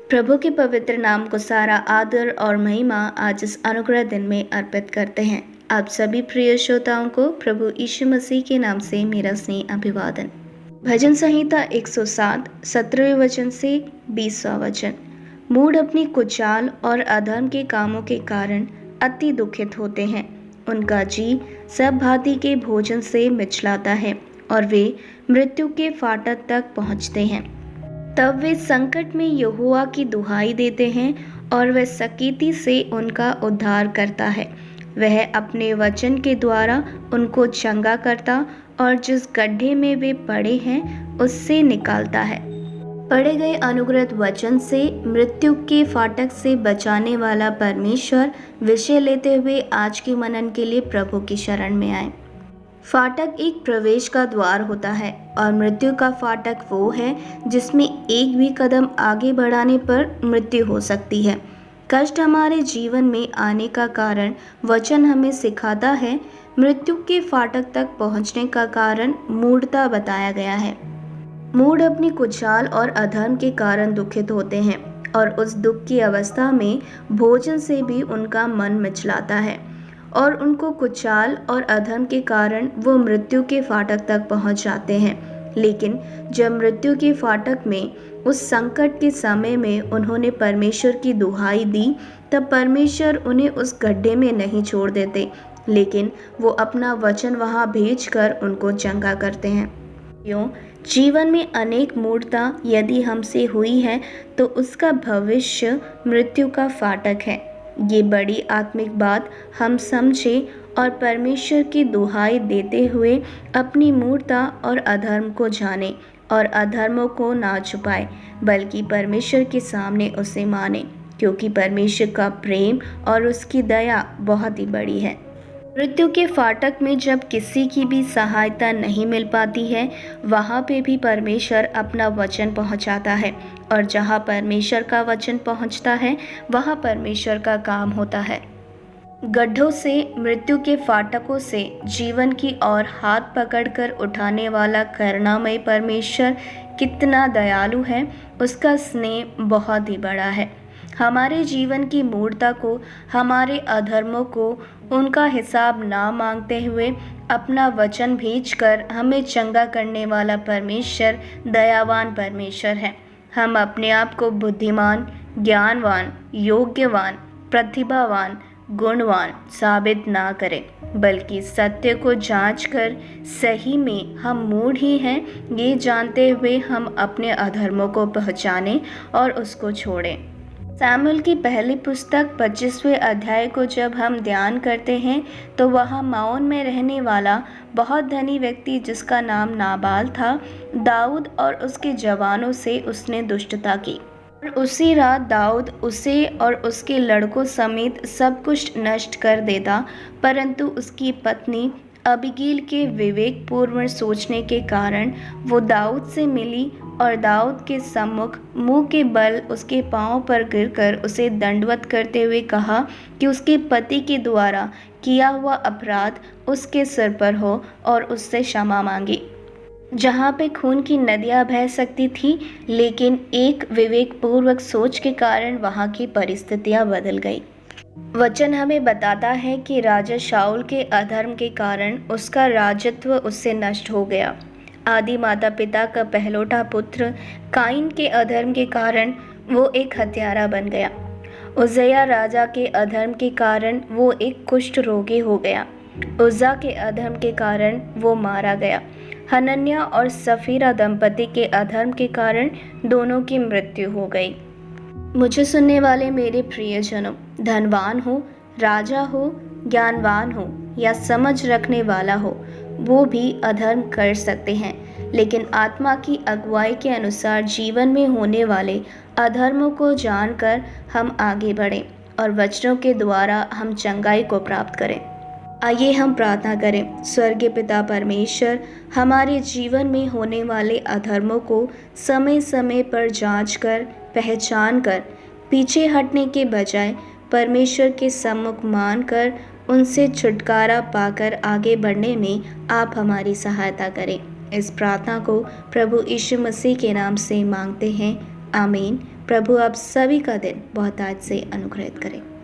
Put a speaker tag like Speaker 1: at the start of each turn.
Speaker 1: प्रभु के पवित्र नाम को सारा आदर और महिमा आज इस अनुग्रह दिन में अर्पित करते हैं। आप सभी प्रिय श्रोताओं को प्रभु यीशु मसीह के नाम से मेरा स्नेह अभिवादन। भजन संहिता 107 17वें वचन से 20वां वचन। मूढ़ अपनी कुचाल और अधर्म के कामों के कारण अति दुखित होते हैं। उनका जी सब भांति के भोजन से मिचलाता है और वे मृत्यु के फाटक तक पहुँचते हैं। तब वे संकट में यहोवा की दुहाई देते हैं और वह सकीती से उनका उद्धार करता है। वह अपने वचन के द्वारा उनको चंगा करता और जिस गड्ढे में वे पड़े हैं उससे निकालता है। पढ़े गए अनुग्रहित वचन से मृत्यु के फाटक से बचाने वाला परमेश्वर विषय लेते हुए आज के मनन के लिए प्रभु की शरण में आए। फाटक एक प्रवेश का द्वार होता है और मृत्यु का फाटक वो है जिसमें एक भी कदम आगे बढ़ाने पर मृत्यु हो सकती है। कष्ट हमारे जीवन में आने का कारण वचन हमें सिखाता है। मृत्यु के फाटक तक पहुंचने का कारण मूढ़ता बताया गया है। मूढ़ अपनी कुचाल और अधर्म के कारण दुखित होते हैं और उस दुख की अवस्था में भोजन से भी उनका मन मिचलाता है और उनको कुचाल और अधर्म के कारण वो मृत्यु के फाटक तक पहुंच जाते हैं। लेकिन जब मृत्यु के फाटक में उस संकट के समय में उन्होंने परमेश्वर की दुहाई दी, तब परमेश्वर उन्हें उस गड्ढे में नहीं छोड़ देते, लेकिन वो अपना वचन वहां भेजकर उनको चंगा करते हैं। क्यों? जीवन में अनेक मूढ़ता यदि हमसे हुई है तो उसका भविष्य मृत्यु का फाटक है। ये बड़ी आत्मिक बात हम समझें और परमेश्वर की दुहाई देते हुए अपनी मूढ़ता और अधर्म को जाने और अधर्मों को ना छुपाए, बल्कि परमेश्वर के सामने उसे माने, क्योंकि परमेश्वर का प्रेम और उसकी दया बहुत ही बड़ी है। मृत्यु के फाटक में जब किसी की भी सहायता नहीं मिल पाती है, वहाँ पे भी परमेश्वर अपना वचन पहुँचाता है और जहाँ परमेश्वर का वचन पहुँचता है वहाँ परमेश्वर का काम होता है। गड्ढों से, मृत्यु के फाटकों से जीवन की ओर हाथ पकड़कर उठाने वाला करुणामय परमेश्वर कितना दयालु है, उसका स्नेह बहुत ही बड़ा है। हमारे जीवन की मूढ़ता को, हमारे अधर्मों को उनका हिसाब ना मांगते हुए अपना वचन भेजकर हमें चंगा करने वाला परमेश्वर दयावान परमेश्वर है। हम अपने आप को बुद्धिमान, ज्ञानवान, योग्यवान, प्रतिभावान, गुणवान साबित ना करें, बल्कि सत्य को जांचकर सही में हम मूढ़ ही हैं ये जानते हुए हम अपने अधर्मों को पहचानें और उसको छोड़ें। सामुएल की पहली पुस्तक 25वें अध्याय को जब हम ध्यान करते हैं तो वहाँ माओन में रहने वाला बहुत धनी व्यक्ति जिसका नाम नाबाल था, दाऊद और उसके जवानों से उसने दुष्टता की। और उसी रात दाऊद उसे और उसके लड़कों समेत सब कुछ नष्ट कर देता, परंतु उसकी पत्नी अबीगील के विवेकपूर्ण सोचने के कारण वो दाऊद से मिली और दाऊद के सम्मुख मुंह के बल उसके पांव पर गिरकर उसे दंडवत करते हुए कहा कि उसके पति के द्वारा किया हुआ अपराध उसके सिर पर हो और उससे क्षमा मांगी। जहाँ पे खून की नदियाँ बह सकती थी, लेकिन एक विवेकपूर्वक सोच के कारण वहाँ की परिस्थितियाँ बदल गई। वचन हमें बताता है कि राजा शाऊल के अधर्म के कारण उसका राजत्व उससे नष्ट हो गया। आदि माता पिता का पहलौठा पुत्र काइन के अधर्म के कारण वो एक हत्यारा बन गया। उज्जिया राजा के अधर्म के कारण वो एक कुष्ठ रोगी हो गया। उज्जा के अधर्म के कारण वो मारा गया। हनन्याह और सफीरा दंपति के अधर्म के कारण दोनों की मृत्यु हो गई। मुझे सुनने वाले मेरे प्रियजनों, धनवान हो, राजा हो, ज्ञानवान हो या समझ रखने वाला हो, वो भी अधर्म कर सकते हैं, लेकिन आत्मा की अगुवाई के अनुसार जीवन में होने वाले अधर्मों को जानकर हम आगे बढ़ें और वचनों के द्वारा हम चंगाई को प्राप्त करें। आइए हम प्रार्थना करें। स्वर्गीय पिता परमेश्वर, हमारे जीवन में होने वाले अधर्मों को समय समय पर जांच कर, पहचान कर, पीछे हटने के बजाय परमेश्वर के सम्मुख मान कर उनसे छुटकारा पाकर आगे बढ़ने में आप हमारी सहायता करें। इस प्रार्थना को प्रभु यीशु मसीह के नाम से मांगते हैं, आमीन। प्रभु आप सभी का दिन बहुत आज से अनुग्रहित करें।